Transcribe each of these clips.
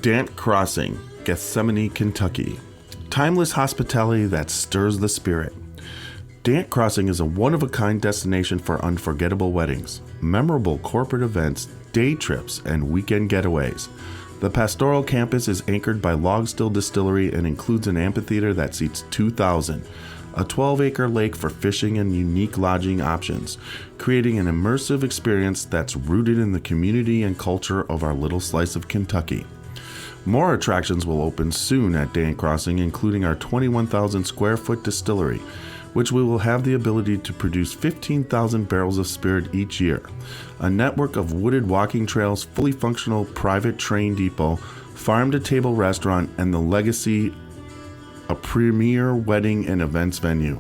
Dant Crossing, Gethsemane, Kentucky. Timeless hospitality that stirs the spirit. Dant Crossing is a one-of-a-kind destination for unforgettable weddings, memorable corporate events, day trips, and weekend getaways. The pastoral campus is anchored by Watershed Distillery and includes an amphitheater that seats 2,000, a 12-acre lake for fishing and unique lodging options, creating an immersive experience that's rooted in the community and culture of our little slice of Kentucky. More attractions will open soon at Dant Crossing, including our 21,000 square foot distillery, which we will have the ability to produce 15,000 barrels of spirit each year, a network of wooded walking trails, fully functional private train depot, farm-to-table restaurant, and the Legacy, a premier wedding and events venue.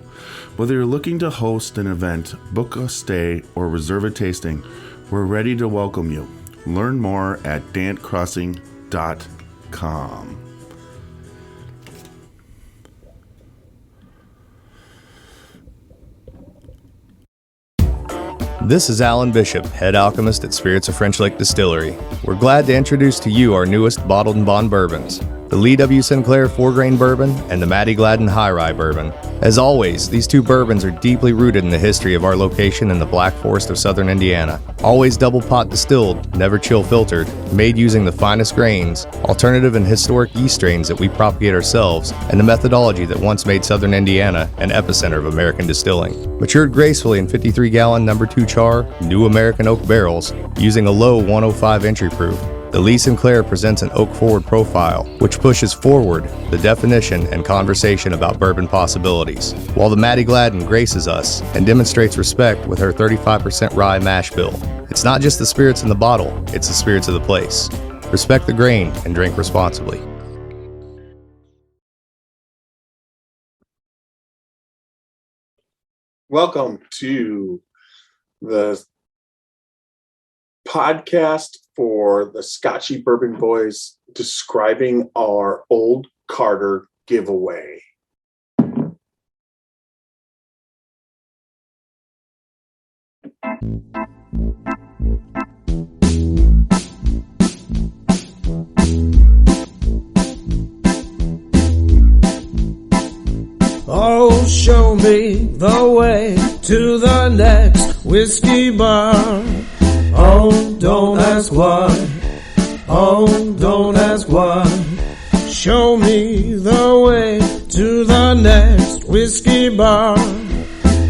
Whether you're looking to host an event, book a stay, or reserve a tasting, we're ready to welcome you. Learn more at dantcrossing.com. This is Alan Bishop, head alchemist at Spirits of French Lake Distillery. We're glad to introduce to you our newest bottled and bond bourbons, the Lee W. Sinclair 4-grain bourbon and the Matty Gladden High Rye bourbon. As always, these two bourbons are deeply rooted in the history of our location in the Black Forest of southern Indiana. Always double pot distilled, never chill filtered, made using the finest grains, alternative and historic yeast strains that we propagate ourselves, and the methodology that once made southern Indiana an epicenter of American distilling. Matured gracefully in 53-gallon No. 2 char, new American oak barrels, using a low 105 entry proof. The Lee Sinclair presents an oak-forward profile, which pushes forward the definition and conversation about bourbon possibilities, while the Matty Gladden graces us and demonstrates respect with her 35% rye mash bill. It's not just the spirits in the bottle, it's the spirits of the place. Respect the grain and drink responsibly. Welcome to the podcast for the Scotchy Bourbon Boys describing our Old Carter giveaway. Oh, show me the way to the next whiskey bar. Oh, don't ask why. Oh, don't ask why. Show me the way to the next whiskey bar.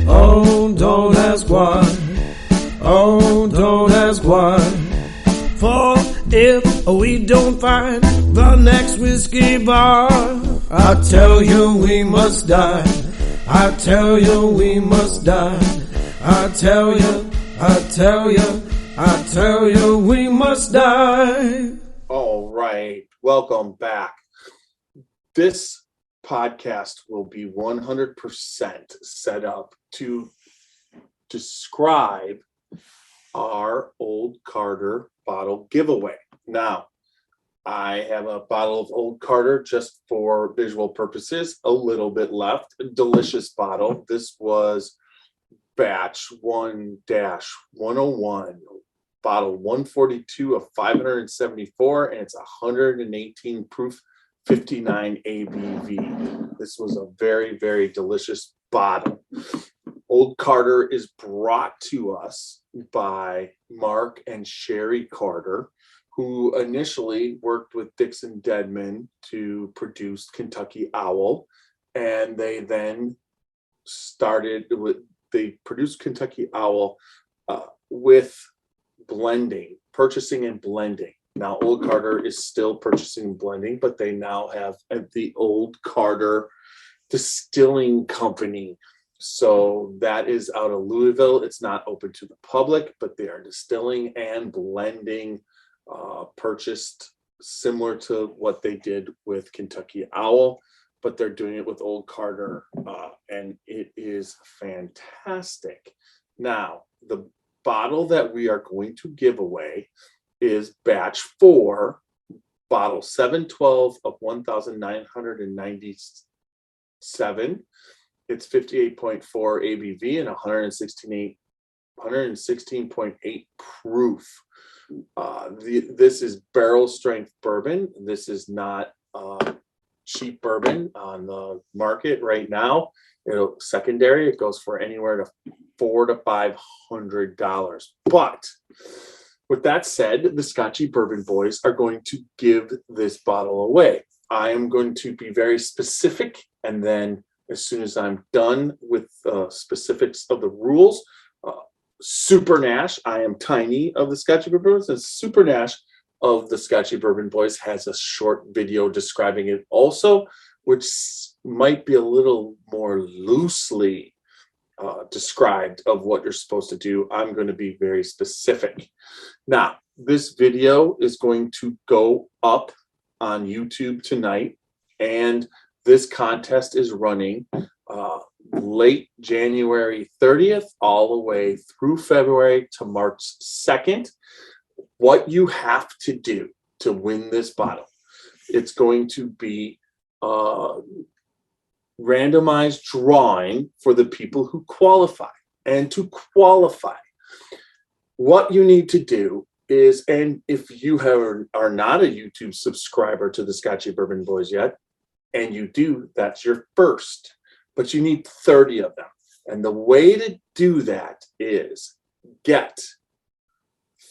Oh, don't ask why. Oh, don't ask why. For if we don't find the next whiskey bar, I tell you we must die. I tell you we must die. I tell you we must die. All right. Welcome back. This podcast will be 100% set up to describe our Old Carter bottle giveaway. Now, I have a bottle of Old Carter just for visual purposes, a little bit left. A delicious bottle. This was batch 1-101, bottle 142 of 574, and it's 118 proof, 59 ABV. This was a very, very delicious bottle. Old Carter is brought to us by Mark and Sherry Carter, who initially worked with Dixon Dedman to produce Kentucky Owl, and they then produced Kentucky Owl with purchasing and blending. Now, Old Carter is still purchasing and blending, but they now have the Old Carter Distilling Company. So that is out of Louisville. It's not open to the public, but they are distilling and blending, purchased similar to what they did with Kentucky Owl, but they're doing it with Old Carter, and it is fantastic. Now, the bottle that we are going to give away is batch 4, bottle 712 of 1,997. It's 58.4 ABV and 116.8 proof. This is barrel strength bourbon. This is not cheap bourbon on the market right now. Secondary, it goes for anywhere to $400 to $500. But with that said, the Scotchy Bourbon Boys are going to give this bottle away. I am going to be very specific, and then as soon as I'm done with specifics of the rules, Super Nash, I am Tiny of the Scotchy Bourbon Boys, and Super Nash of the Scotchy Bourbon Boys has a short video describing it also, which might be a little more loosely described of what you're supposed to do. I'm going to be very specific. Now, this video is going to go up on YouTube tonight, and this contest is running late January 30th all the way through February to March 2nd. What you have to do to win this bottle, it's going to be randomized drawing for the people who qualify. And to qualify, what you need to do is, and if you are not a YouTube subscriber to the Scotchy Bourbon Boys yet, and you do, that's your first. But you need 30 of them. And the way to do that is get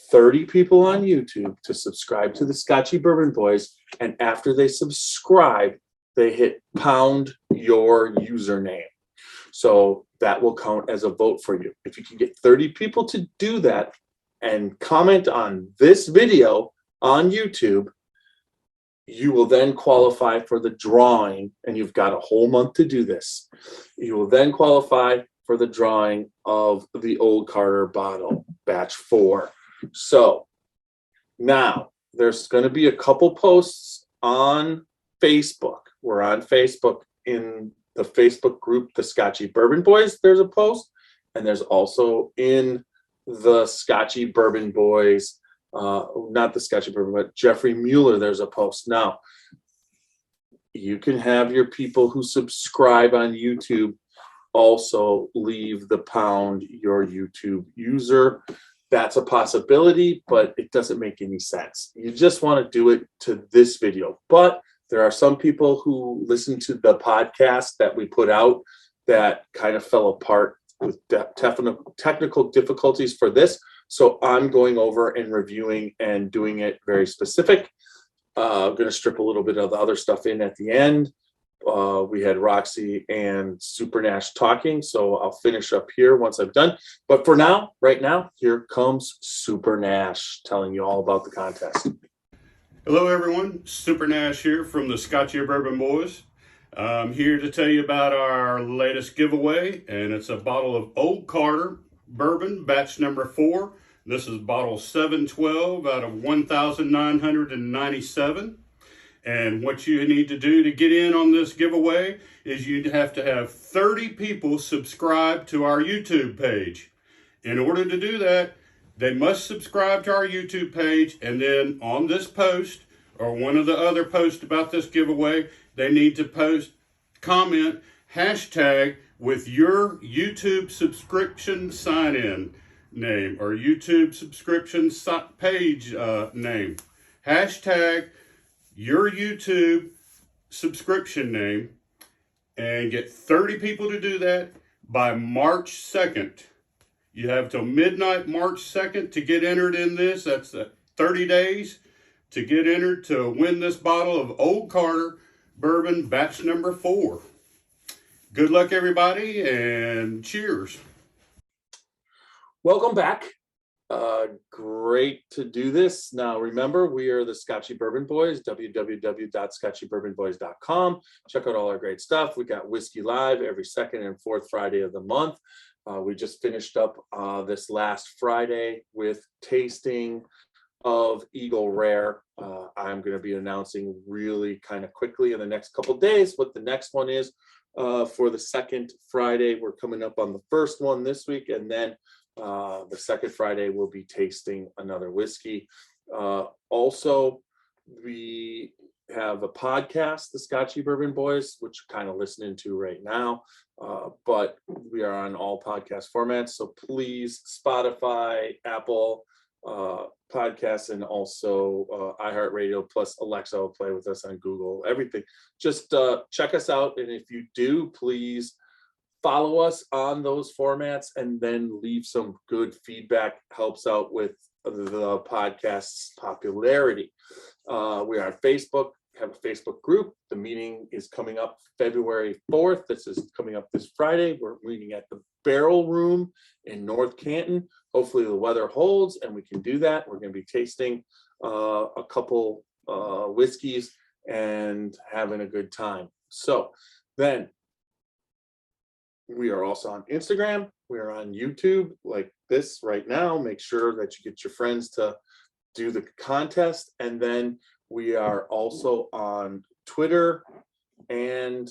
30 people on YouTube to subscribe to the Scotchy Bourbon Boys. And after they subscribe, they hit pound your username. So that will count as a vote for you. If you can get 30 people to do that and comment on this video on YouTube, you will then qualify for the drawing, and you've got a whole month to do this. You will then qualify for the drawing of the Old Carter bottle, batch 4. So now there's going to be a couple posts on Facebook. We're on Facebook in the Facebook group, the Scotchy Bourbon Boys. There's a post, and there's also in the Scotchy Bourbon Boys, not the Scotchy Bourbon, but Jeffrey Mueller, there's a post. Now, you can have your people who subscribe on YouTube also leave the pound your YouTube user. That's a possibility, but it doesn't make any sense. You just want to do it to this video. But there are some people who listen to the podcast that we put out that kind of fell apart with technical difficulties for this. So I'm going over and reviewing and doing it very specific. I'm going to strip a little bit of the other stuff in at the end. We had Roxy and Super Nash talking, so I'll finish up here once I'm done. But for now, right now, here comes Super Nash telling you all about the contest. Hello everyone, Super Nash here from the Scotchy Bourbon Boys. I'm here to tell you about our latest giveaway, and it's a bottle of Old Carter Bourbon, batch number 4. This is bottle 712 out of 1,997. And what you need to do to get in on this giveaway is you'd have to have 30 people subscribe to our YouTube page. In order to do that, they must subscribe to our YouTube page, and then on this post or one of the other posts about this giveaway, they need to comment hashtag with your YouTube subscription sign-in name or YouTube subscription page name. Hashtag your YouTube subscription name, and get 30 people to do that by March 2nd. You have till midnight March 2nd to get entered in this. That's 30 days to get entered to win this bottle of Old Carter Bourbon batch number 4. Good luck, everybody, and cheers. Welcome back. Great to do this. Now, remember, we are the Scotchy Bourbon Boys, www.scotchybourbonboys.com. Check out all our great stuff. We got Whiskey Live every second and fourth Friday of the month. We just finished up this last Friday with tasting of Eagle Rare. I'm going to be announcing really kind of quickly in the next couple of days what the next one is. For the second Friday, we're coming up on the first one this week, and then the second Friday we'll be tasting another whiskey. Also, we have a podcast, the Scotchy Bourbon Boys, which you're kind of listening to right now. But we are on all podcast formats, so please, Spotify, Apple, podcasts, and also iHeartRadio, plus Alexa will play with us on Google, everything. Just check us out. And if you do, please follow us on those formats and then leave some good feedback. Helps out with the podcast's popularity. We are on Facebook, have a Facebook group. The meeting is coming up February 4th. This is coming up this Friday. We're meeting at the Barrel Room in North Canton. Hopefully the weather holds and we can do that. We're going to be tasting a couple whiskeys and having a good time. So then we are also on Instagram. We are on YouTube like this right now. Make sure that you get your friends to do the contest. And then we are also on Twitter, and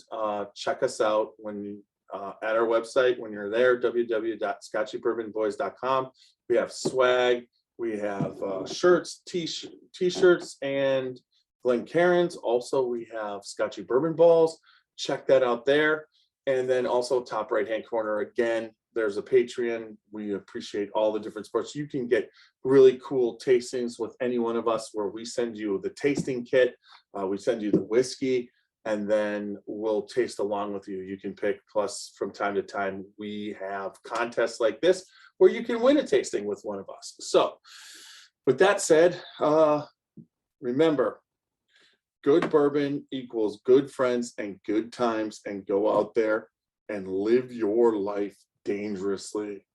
check us out when at our website when you're there, www.scotchybourbonboys.com. We have swag, we have shirts, t-shirts, and Glencairns. Also, we have Scotchy Bourbon Balls. Check that out there. And then also top right-hand corner, again, there's a Patreon. We appreciate all the different sports. You can get really cool tastings with any one of us where we send you the tasting kit. We send you the whiskey, and then we'll taste along with you. You can pick. Plus, from time to time, we have contests like this where you can win a tasting with one of us. So with that said, remember, good bourbon equals good friends and good times, and go out there and live your life dangerously.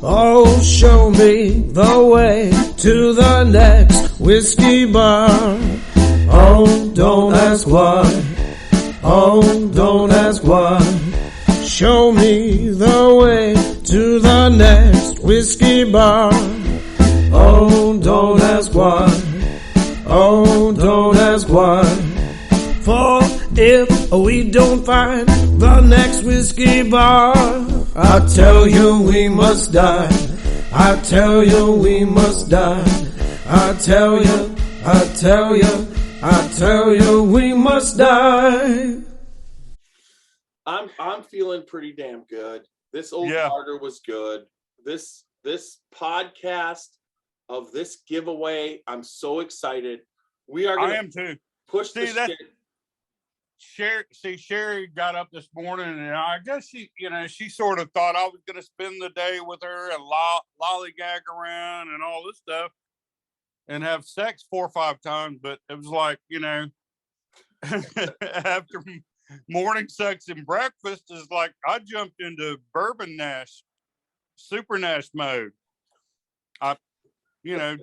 Oh, show me the way to the next whiskey bar. Oh, don't ask why. Oh, don't ask why. Show me the way to the next whiskey bar. Oh, don't ask why. Oh, don't ask why. For if we don't find the next whiskey bar, I tell you we must die. I tell you we must die. I tell you, I tell you, I tell you we must die. I'm feeling pretty damn good. This old Carter was good. This podcast of this giveaway, I'm so excited. We are gonna I am too. Push this Sherry got up this morning, and I guess she sort of thought I was going to spend the day with her and lollygag around and all this stuff and have sex 4 or 5 times. But it was like, after morning sex and breakfast is like, I jumped into bourbon Nash, super Nash mode. I,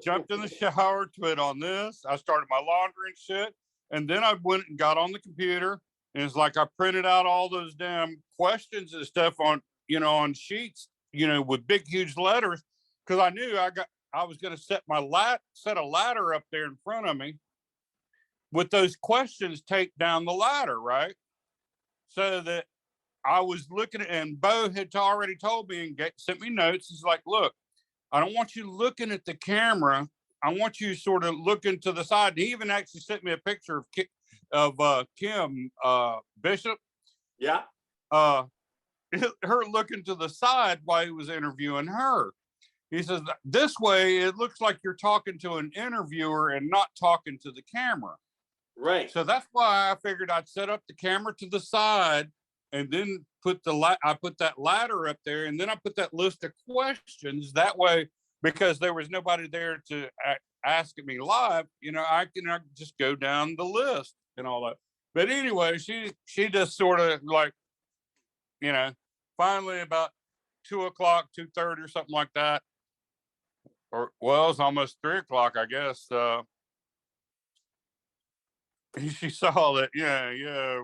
jumped in the shower, put on this. I started my laundry and shit. And then I went and got on the computer, and it's like I printed out all those damn questions and stuff on sheets, with big, huge letters, because I knew I was going to set a ladder up there in front of me with those questions taped down the ladder, right? So that I was looking at, and Bo had already told me and sent me notes. He's like, look, I don't want you looking at the camera. I want you sort of looking to the side. He even actually sent me a picture of Kim Bishop. Yeah. Her looking to the side while he was interviewing her. He says, this way it looks like you're talking to an interviewer and not talking to the camera. Right. So that's why I figured I'd set up the camera to the side and then I put that ladder up there, and then I put that list of questions that way, because there was nobody there to ask me live. I can just go down the list and all that. But anyway, she just sort of like, finally about 2:00, 2:30 or something like that. It's almost 3:00, I guess. She saw that,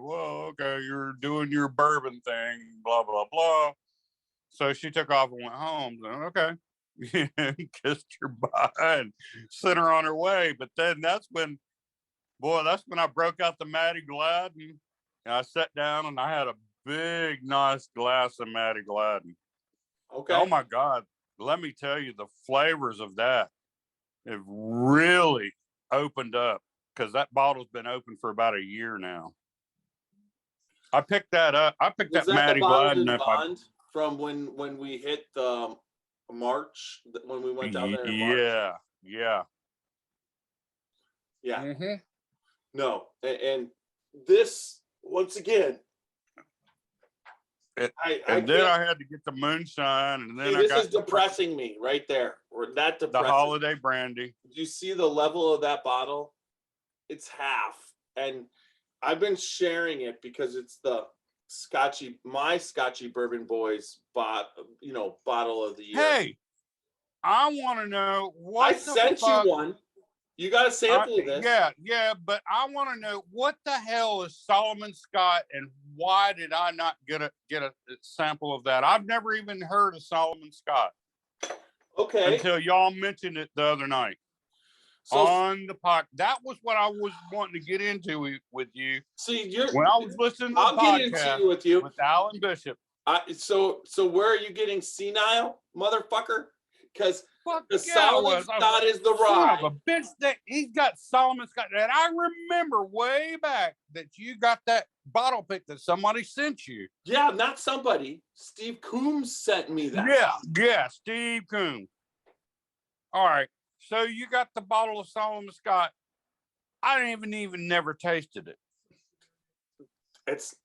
well, okay, you're doing your bourbon thing, blah, blah, blah. So she took off and went home. Okay. Kissed her bye and sent her on her way. But then that's when I broke out the Matty Gladden. And I sat down and I had a big, nice glass of Matty Gladden. Okay. Oh my God. Let me tell you, the flavors of that have really opened up. because that bottle's been open for about a year now. I picked that up. I picked Was that that Matty the bottle Gladden in up. Bond from when we hit the March, when we went down there in March? Yeah. Yeah. No, and this once again. Then I had to get the moonshine, and then this is depressing me right there. Or that depressing. The holiday brandy. Do you see the level of that bottle? It's half, and I've been sharing it because it's the Scotchy Bourbon Boys bottle of the year. Hey, I want to know what I sent you one. You got a sample of this. Yeah, but I want to know what the hell is Solomon Scott, and why did I not get a sample of that? I've never even heard of Solomon Scott. Okay. Until y'all mentioned it the other night on the podcast. That was what I was wanting to get into with you. See, when I was listening to the podcast get into with you with Alan Bishop. So where are you getting senile, motherfucker? Because the yeah, Solomon Scott is the rye. Son of a bitch, that he's got Solomon Scott. And I remember way back that you got that bottle pick that somebody sent you. Yeah, not somebody. Steve Coombs sent me that. Yeah, Steve Coombs. All right. So you got the bottle of Solomon Scott. I didn't even never tasted it.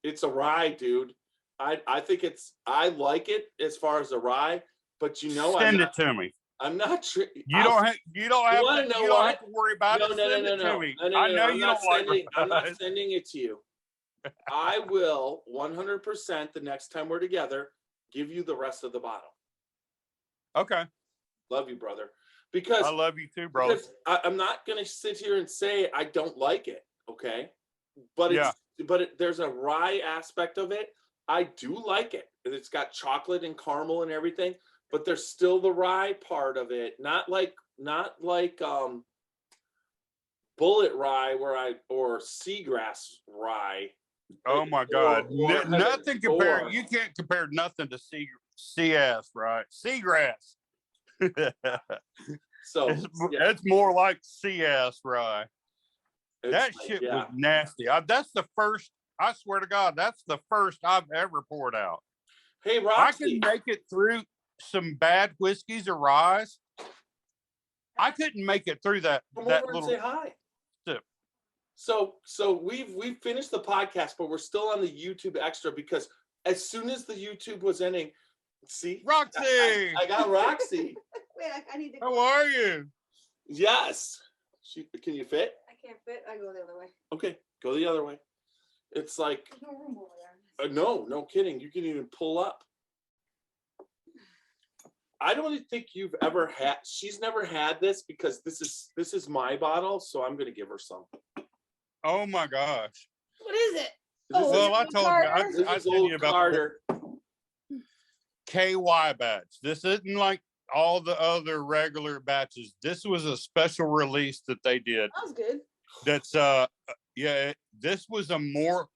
It's a rye, dude. I think I like it as far as a rye, but send it to me. I'm not sure. You don't have to worry about it. No. I know you don't like it. I'm not sending it to you. I will 100% the next time we're together give you the rest of the bottle. Okay. Love you, brother. Because I love you too, brother. I'm not going to sit here and say I don't like it, okay? But there's a rye aspect of it. I do like it. It's got chocolate and caramel and everything, but there's still the rye part of it. Not like bullet rye or seagrass rye. Oh my God! Nothing compared. You can't compare nothing to CS, right? Seagrass. So it's more like CS, right? That shit was nasty. That's the first. I swear to God, that's the first I've ever poured out. Hey, Roxy. I can make it through some bad whiskeys or rye. I couldn't make it through that. Come that over little and say hi. Sip. So we've finished the podcast, but we're still on the YouTube extra because as soon as the YouTube was ending, see, Roxy, I got Roxy. Wait, I need to. How are you? Yes. Can you fit? I can't fit. I go the other way. Okay, go the other way. It's like There's no room over there. no kidding. You can even pull up. I don't think you've ever had. She's never had this because this is my bottle, so I'm gonna give her some. Oh my gosh! What is it? Well, I told you. I told you about Carter. KY batch. This isn't like all the other regular batches. This was a special release that they did. That was good. That's this was a more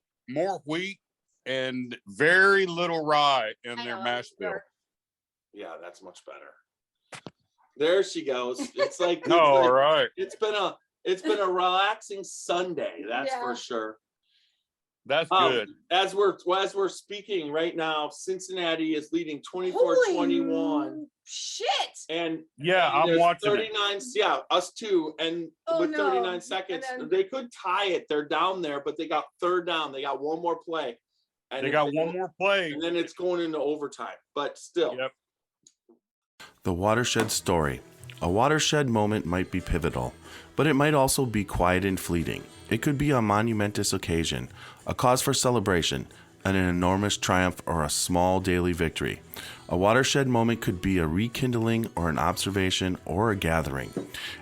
wheat and very little rye in their mash bill. Yeah, that's much better. There she goes. It's like right. It's been a relaxing Sunday, that's for sure. That's good. As we're speaking right now, Cincinnati is leading 24-21. Shit. And I'm watching 39. Yeah, us too. And with 39 seconds, they could tie it. They're down there, but they got third down. They got one more play. And they got one more play. And then it's going into overtime. But still. Yep. The watershed story. A watershed moment might be pivotal, but it might also be quiet and fleeting. It could be a monumentous occasion, a cause for celebration, an enormous triumph, or a small daily victory. A watershed moment could be a rekindling or an observation or a gathering.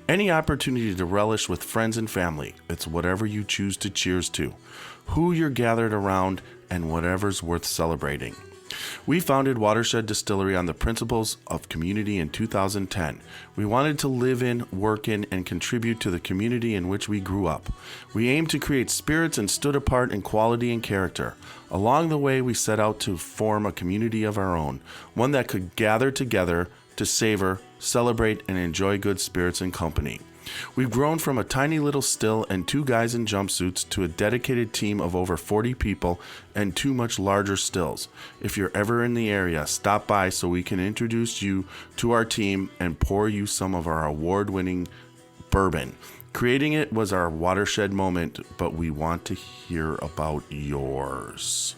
Any opportunity to relish with friends and family. It's whatever you choose to cheers to, who you're gathered around, and whatever's worth celebrating. We founded Watershed Distillery on the principles of community in 2010. We wanted to live in, work in, and contribute to the community in which we grew up. We aimed to create spirits and stood apart in quality and character. Along the way, we set out to form a community of our own, one that could gather together to savor, celebrate, and enjoy good spirits and company. We've grown from a tiny little still and 2 guys in jumpsuits to a dedicated team of over 40 people and 2 much larger stills. If you're ever in the area, stop by so we can introduce you to our team and pour you some of our award-winning bourbon. Creating it was our watershed moment, but we want to hear about yours.